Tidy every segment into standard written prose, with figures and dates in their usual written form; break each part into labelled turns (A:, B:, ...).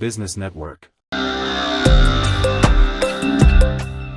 A: Business Network.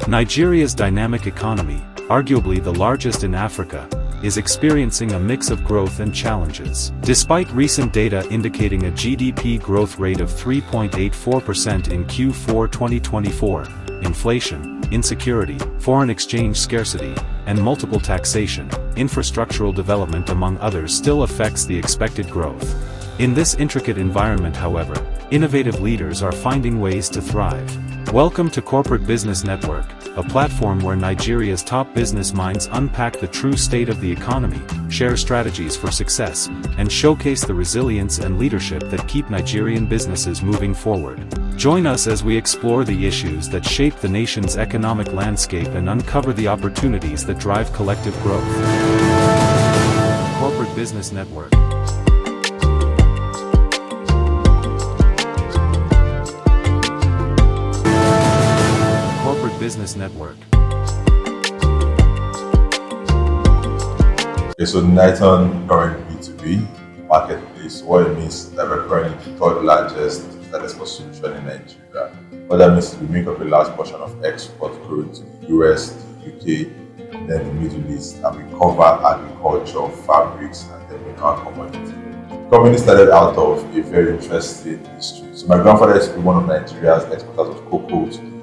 A: Nigeria's dynamic economy, arguably the largest in Africa, is experiencing a mix of growth and challenges. Despite recent data indicating a GDP growth rate of 3.84% in Q4 2024, inflation, insecurity, foreign exchange scarcity, and multiple taxation, infrastructural development among others still affects the expected growth. In this intricate environment, however, innovative leaders are finding ways to thrive. Welcome to Corporate Business Network, a platform where Nigeria's top business minds unpack the true state of the economy, share strategies for success, and showcase the resilience and leadership that keep Nigerian businesses moving forward. Join us as we explore the issues that shape the nation's economic landscape and uncover the opportunities that drive collective growth. Corporate Business Network. Business Network.
B: Okay, so Niton current B2B marketplace, what it means is that we're currently the third largest export solution in Nigeria. What that means is we make up a large portion of exports going to the US, the UK, and then the Middle East, and we cover agriculture, fabrics, and then mineral commodities. The company started out of a very interesting history. So my grandfather used to be one of Nigeria's exporters of cocoa to the UK.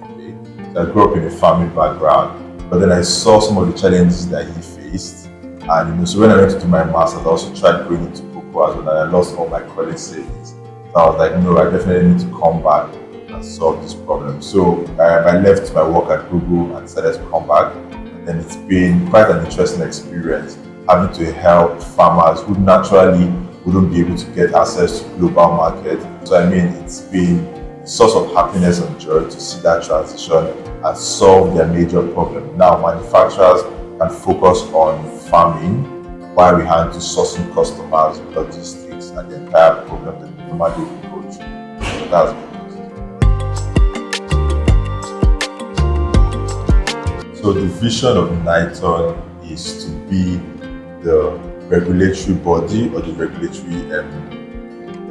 B: So I grew up in a farming background, but then I saw some of the challenges that he faced. And so when I went to do my master's, I also tried going into cocoa as well, and I lost all my college savings. So I was like, no, I definitely need to come back and solve this problem. So I left my work at Google and decided to come back. And then it's been quite an interesting experience having to help farmers who naturally wouldn't be able to get access to global market. So I mean, it's been a source of happiness and joy to see that transition and solve their major problem. Now manufacturers can focus on farming while we hand to sourcing customers, logistics, and the entire problem that we normally go through. So that's it. So the vision of Niton is to be the regulatory body or the regulatory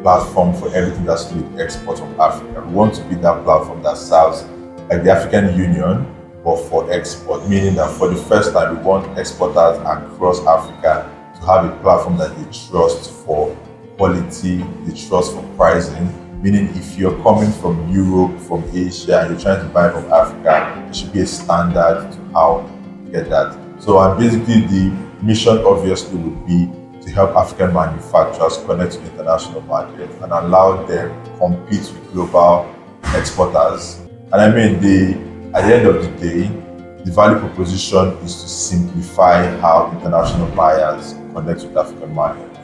B: platform for everything that's to do with exports from Africa. We want to be that platform that serves like the African Union, but for export, meaning that for the first time we want exporters across Africa to have a platform that they trust for quality, they trust for pricing, meaning if you're coming from Europe, from Asia, and you're trying to buy from Africa, there should be a standard to how to get that. So basically the mission obviously would be to help African manufacturers connect to the international market and allow them to compete with global exporters. And I mean, at the end of the day, the value proposition is to simplify how international buyers connect with African markets.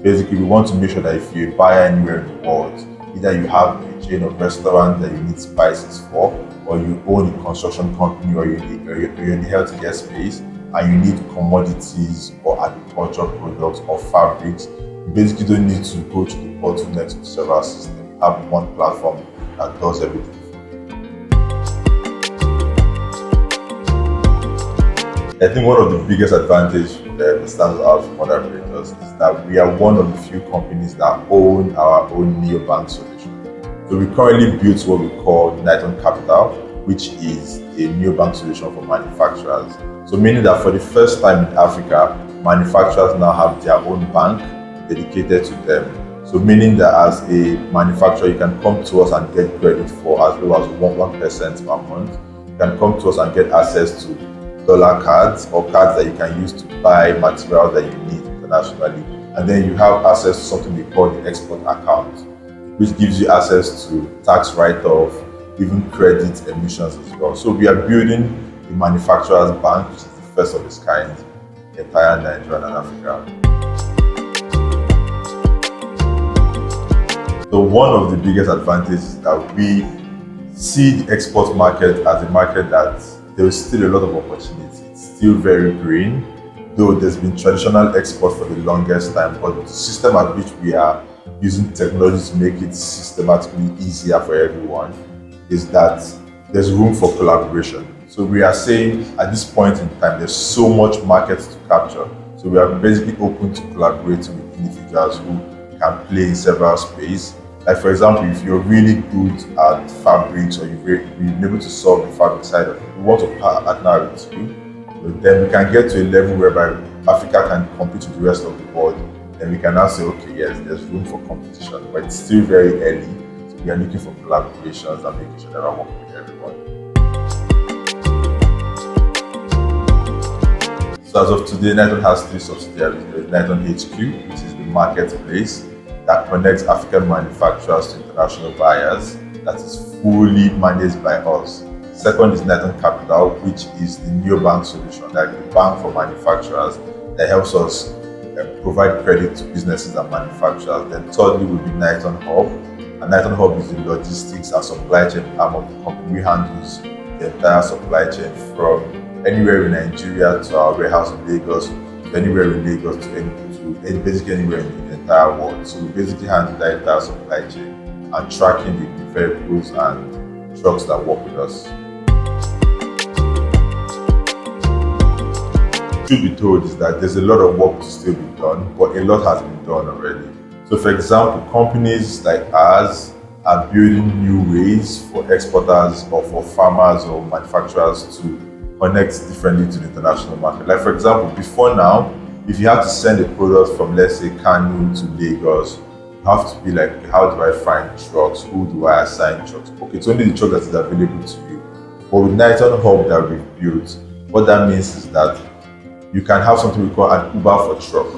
B: Basically, we want to make sure that if you're a buyer anywhere in the world, either you have a chain of restaurants that you need spices for, or you own a construction company, or you're in the healthcare space, and you need commodities or agricultural products or fabrics, you basically don't need to go to the bottlenecks of several systems. You have one platform that does everything. I think one of the biggest advantages that stands out from other operators is that we are one of the few companies that own our own neobank solution. So we currently built what we call Niton Capital, which is a neobank solution for manufacturers. So meaning that for the first time in Africa, manufacturers now have their own bank dedicated to them. So meaning that as a manufacturer, you can come to us and get credit for as low as 1% per month. You can come to us and get access to dollar cards or cards that you can use to buy materials that you need internationally. And then you have access to something we call the export account, which gives you access to tax write-off, even credit emissions as well. So we are building a manufacturer's bank, which is the first of its kind in the entire Nigeria and Africa. So one of the biggest advantages is that we see the export market as a market that there is still a lot of opportunity. It's still very green, though there's been traditional export for the longest time, but the system at which we are using technology to make it systematically easier for everyone is that there's room for collaboration. So we are saying at this point in time, there's so much market to capture. So we are basically open to collaborating with individuals who can play in several spaces. Like for example, if you're really good at fabrics or you've been able to solve the fabric side of it, we want to partner with you. Then we can get to a level whereby Africa can compete with the rest of the world. Then we can now say, okay, yes, there's room for competition, but it's still very early. So we are looking for collaborations and making sure that we're working with everyone. So as of today, Niton has three subsidiaries. There is Niton HQ, which is the marketplace that connects African manufacturers to international buyers, that is fully managed by us. Second is Niton Capital, which is the neobank solution, like the bank for manufacturers that helps us provide credit to businesses and manufacturers. Then thirdly will be Niton Hub, and Niton Hub is the logistics and supply chain arm of the company. We handles the entire supply chain from anywhere in Nigeria to our warehouse in Lagos, to anywhere in Lagos to basically anywhere in the entire world. So we basically handle the entire supply chain and tracking the vehicles and trucks that work with us. Truth be told is that there's a lot of work to still be done, but a lot has been done already. So for example, companies like ours are building new ways for exporters or for farmers or manufacturers to connect differently to the international market. Like for example, before now, if you have to send a product from, let's say, Kano to Lagos, you have to be like, how do I find trucks? Who do I assign trucks? Okay, it's only the truck that is available to you. But with Niton Hub that we've built, what that means is that you can have something we call an Uber for truck,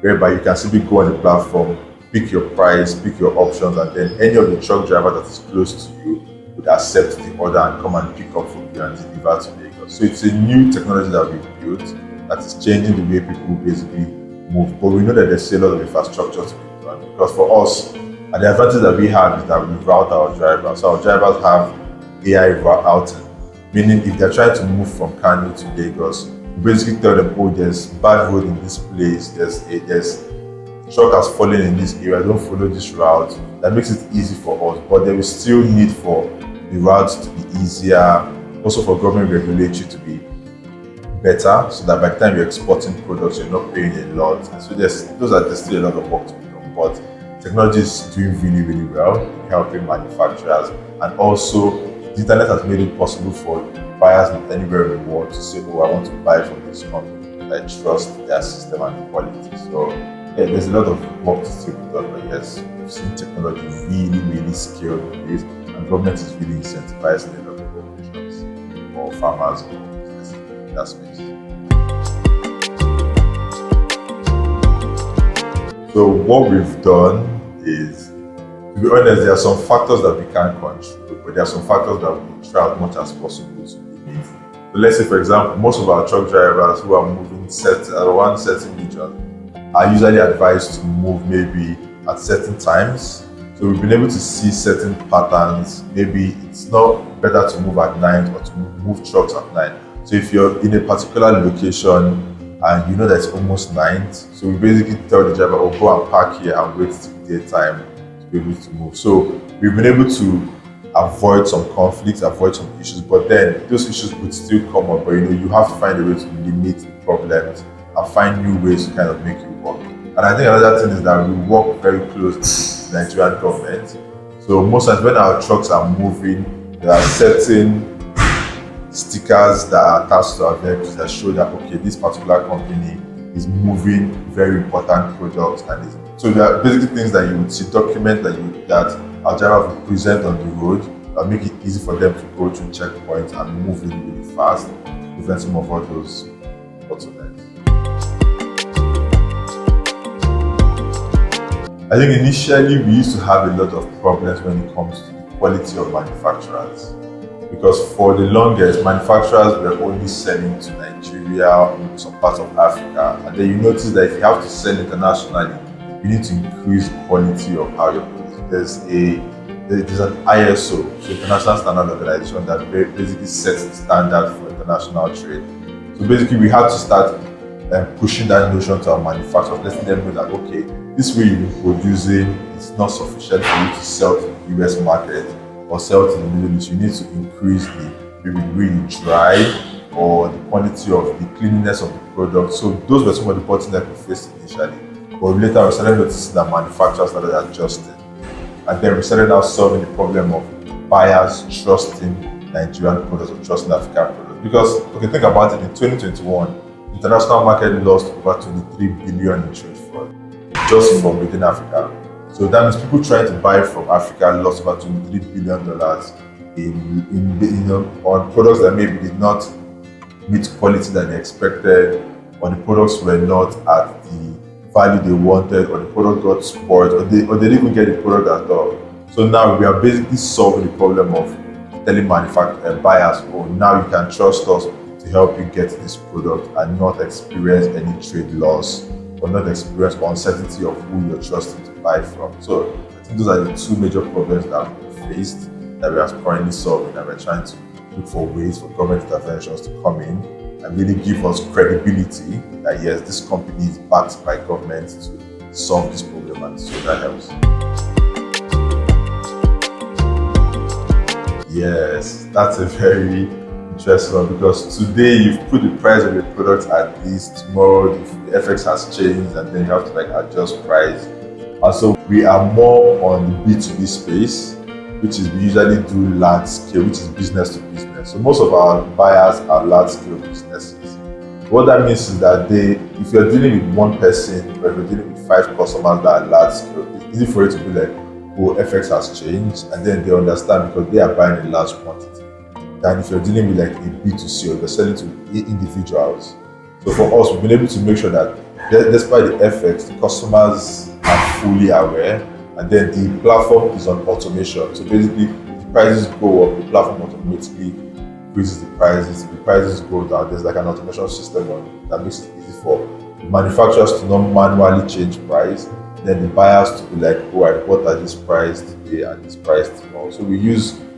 B: whereby you can simply go on the platform, pick your price, pick your options, and then any of the truck driver that is close to you would accept the order and come and pick up from you and deliver to Lagos. So it's a new technology that we've built that is changing the way people basically move. But we know that there's still a lot of infrastructure to be done, because for us, and the advantage that we have is that we route our drivers. So our drivers have AI routing, meaning if they're trying to move from Kano to Lagos, we basically tell them, oh, there's bad road in this place, there's truck has fallen in this area, don't follow this route. That makes it easy for us, but there is still need for the routes to be easier, also for government regulatory to be better, so that by the time you're exporting products, you're not paying a lot. And so there's still a lot of work to be done, but technology is doing really, really well in helping manufacturers, and also the internet has made it possible for buyers anywhere in the world to say, oh, I want to buy from this company, I trust their system and the quality. So yeah, there's a lot of work to still be done, but yes, we've seen technology really, really scale in this, and government is really incentivizing a lot of operations or farmers or businesses in that space. So what we've done is, to be honest, there are some factors that we can't control, but there are some factors that we try as much as possible to limit. So let's say, for example, most of our truck drivers who are moving around certain regions are usually advised to move maybe at certain times. So we've been able to see certain patterns. Maybe it's not better to move at night or to move trucks at night. So if you're in a particular location and you know that it's almost night, so we basically tell the driver, oh, go and park here and wait till daytime to be able to move. So we've been able to avoid some conflicts, avoid some issues, but then those issues would still come up. But you have to find a way to limit the problems and find new ways to kind of make it work. And I think another thing is that we work very closely with the Nigerian government. So most times when our trucks are moving, there are certain stickers that are attached to our vehicles that show that, okay, this particular company is moving very important products. So there are basically things that you would see, document that our driver will present on the road that make it easy for them to go through checkpoints and move really fast, prevent some of all those bottlenecks. I think initially we used to have a lot of problems when it comes to the quality of manufacturers, because for the longest, manufacturers were only selling to Nigeria or some parts of Africa, and then you notice that if you have to sell internationally, you need to increase the quality of how you're producing. There's an ISO, so International Standard Organization, that basically sets the standard for international trade. So basically we had to start pushing that notion to our manufacturers, letting them know that, okay, this way you're producing is not sufficient for you to sell to the US market or sell to the Middle East. You need to increase the way you dry or the quality of the cleanliness of the product. So those were some of the bottlenecks we faced initially. But later we started noticing that manufacturers started adjusting. And then we started now solving the problem of buyers trusting Nigerian products or trusting African products. Because, okay, think about it, in 2021, international market lost over 23 billion in trade fraud just from within Africa. So that means people trying to buy from Africa lost about $23 billion on products that maybe did not meet quality that they expected, or the products were not at the value they wanted, or the product got spoiled, or they didn't even get the product at all. So now we are basically solving the problem of telling buyers, oh, now you can trust us to help you get this product and not experience any trade loss or not experience uncertainty of who you're trusting to buy from. So I think those are the two major problems that we faced that we are currently solving, and we're trying to look for ways for government interventions to come in and really give us credibility that yes, this company is backed by government to solve this problem, and so that helps. Yes, that's a very interesting one, because today you've put the price of your product at this, tomorrow the FX has changed, and then you have to adjust price. And so we are more on the B2B space, which is we usually do large scale, which is business to business. So most of our buyers are large scale businesses. What that means is that if you're dealing with one person, or if you're dealing with 5 customers that are large scale, it's easy for you to be like, oh, FX has changed, and then they understand because they are buying a large quantity. Than if you're dealing with a B2C, or you're selling to individuals. So for us, we've been able to make sure that despite the FX, the customers are fully aware, and then the platform is on automation. So basically, if the prices go up, the platform automatically increases the prices. If the prices go down, there's an automation system on it that makes it easy for the manufacturers to not manually change price. Then the buyers to be like, oh, I bought at this price today and this price tomorrow. So we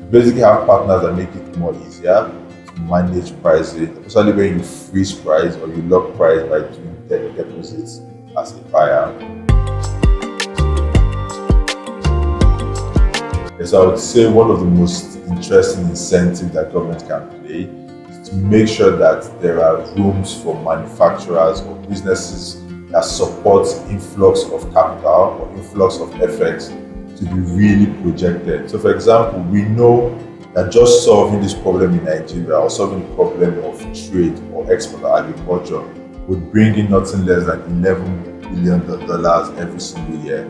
B: basically have partners that make it more easier to manage pricing, especially when you freeze price or you lock price by doing deposits as a buyer. So I would say one of the most interesting incentives that government can play is to make sure that there are rooms for manufacturers or businesses that support influx of capital or influx of FX to be really projected. So for example, we know that just solving this problem in Nigeria, or solving the problem of trade or export or agriculture, would bring in nothing less than $11 billion every single year.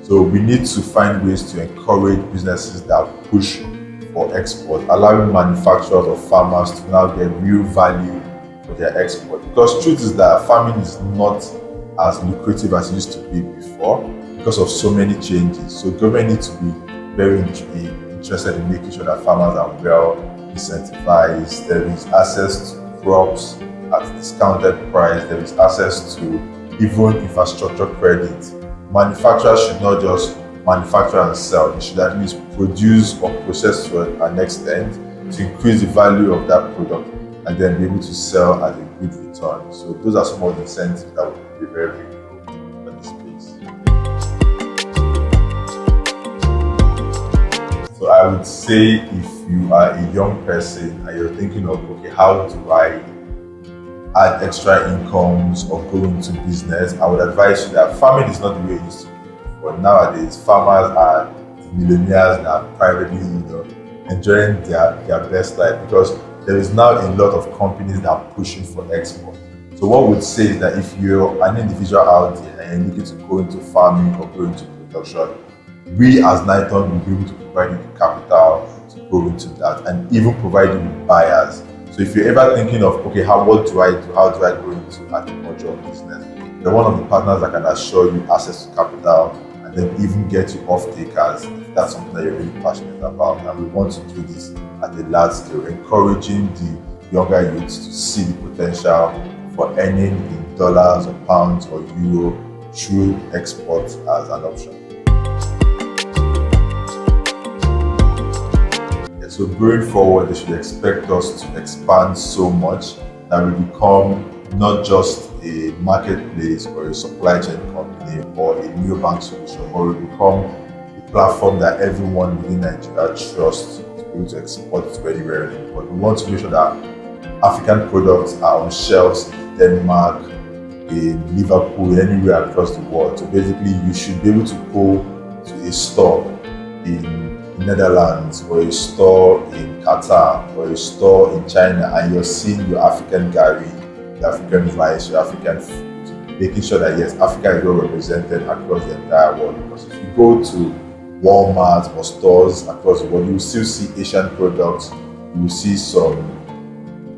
B: So we need to find ways to encourage businesses that push for export, allowing manufacturers or farmers to now get real value for their export. Because truth is that farming is not as lucrative as it used to be before because of so many changes. So government needs to be very interested in making sure that farmers are well incentivized. There is access to crops at a discounted price. There is access to even infrastructure credit. Manufacturers should not just manufacture and sell. They should at least produce or process to an extent to increase the value of that product and then be able to sell at a good return. So those are some of the incentives that would be very good for this space. So I would say if you are a young person and you're thinking of, okay, how do I add extra incomes or go into business, I would advise you that farming is not the way it used to be before. Nowadays, farmers are millionaires that are privately, enjoying their best life because there is now a lot of companies that are pushing for export. So what we'd say is that if you're an individual out there and you're looking to go into farming or go into production, we as Niton will be able to provide you the capital to go into that and even provide you with buyers. So if you're ever thinking of, okay, what do I do? How do I go into agricultural business? You're one of the partners that can assure you access to capital and then even get you off-takers if that's something that you're really passionate about. And we want to do this at a large scale, encouraging the younger youths to see the potential for earning in dollars or pounds or euro through export as an option. So going forward, they should expect us to expand so much that we become not just a marketplace or a supply chain company or a neobank solution, but we become a platform that everyone within Nigeria trusts to be able to export to anywhere in the world. We want to make sure that African products are on shelves in Denmark, in Liverpool, anywhere across the world. So basically, you should be able to go to a store in Netherlands, or a store in Qatar, or a store in China, and you're seeing your African gari, your African rice, your African food, making sure that yes, Africa is well represented across the entire world. Because if you go to Walmart or stores across the world, you will still see Asian products, you will see some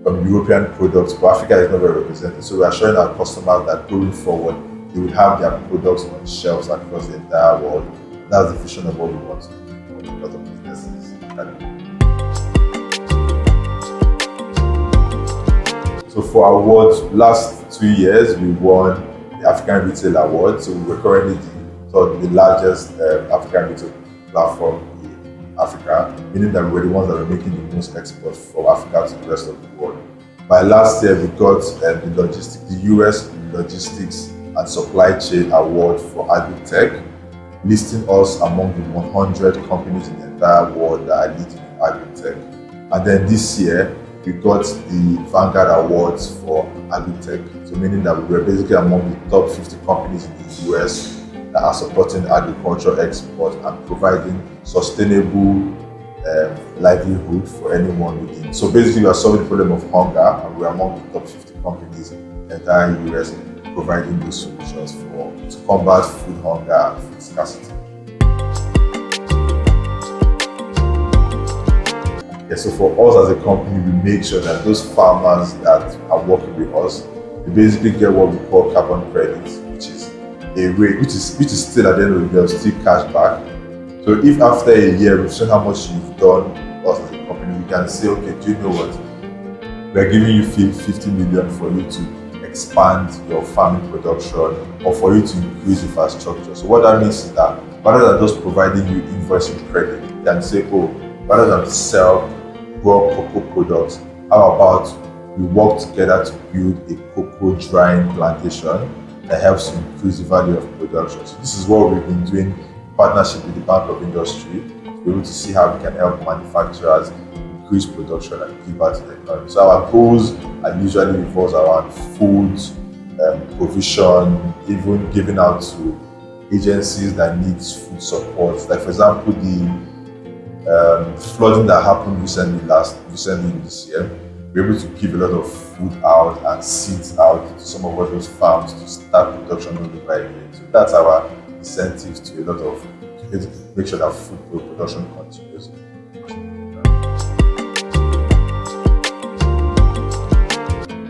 B: European products, but Africa is not very represented. So we are showing our customers that going forward, they will have their products on shelves across the entire world. That's the vision of what we want to do for a lot of businesses. So for our awards, last 2 years we won the African Retail Award. So we're currently the largest African retail platform in Africa, meaning that we're the ones that are making the most exports from Africa to the rest of the world. By last year, we got the US Logistics and Supply Chain Award for Agri-Tech, listing us among the 100 companies in the entire world that are leading in Agri-Tech. And then this year, we got the Vanguard Awards for Agri-Tech, so meaning that we were basically among the top 50 companies in the US that are supporting agricultural export and providing sustainable livelihood for anyone within. So basically, we are solving the problem of hunger, and we are among the top 50 companies in the entire US providing those solutions to combat food hunger and food scarcity. Yeah, so for us as a company, we make sure that those farmers that are working with us, they basically get what we call carbon credits, which is a rate, which is still at the end of the day, still cash back. So if after a year we've seen how much you've done with us as a company, we can say, okay, do you know what? We're giving you 50 million for you to expand your farming production or for you to increase infrastructure. So what that means is that rather than just providing you invoicing credit, you can say, oh, rather than sell raw cocoa products, how about we work together to build a cocoa drying plantation that helps to increase the value of production. So this is what we've been doing in partnership with the Bank of Industry to be able to see how we can help manufacturers increase production and give back to the economy. So our goals are usually revolves around food provision, even giving out to agencies that need food support. Like for example, the flooding that happened recently this year, we're able to give a lot of food out and seeds out to some of those farms to start production all over again. So that's our incentive to a lot of to make sure that food production continues.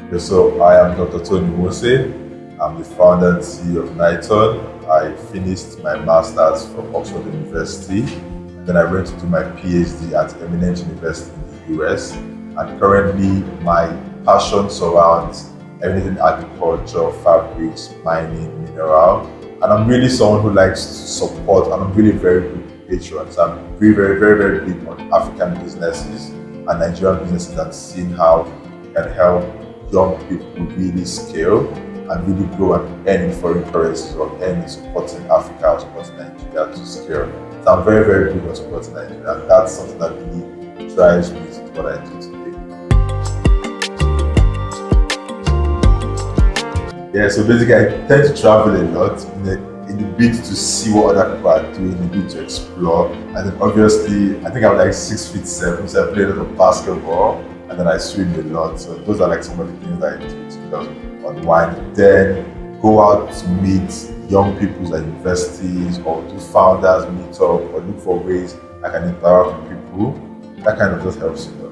B: Okay, so I am Dr. Nwose. I'm the founder and CEO of Niton. I finished my master's from Oxford University. Then I went to do my PhD at Eminent University in the US. And currently, my passion surrounds everything agriculture, fabrics, mining, mineral. And I'm really someone who likes to support, and I'm really very good patron. So I'm very big on African businesses and Nigerian businesses and seeing how we can help young people really scale and really grow and earn in foreign currencies or earn in supporting Africa or supporting Nigeria to scale. So I'm very big on supporting Nigeria, and that's something that really drives me to what I do today. Yeah, so basically I tend to travel a lot in the bid to see what other people are doing, in the bid to explore. And then obviously, I think I'm like 6'7", so I play a lot of basketball, and then I swim a lot. So those are like some of the things that I do to just unwind. Then go out to meet young people at universities or do founders meet up or look for ways I can interact with people. That kind of just helps you.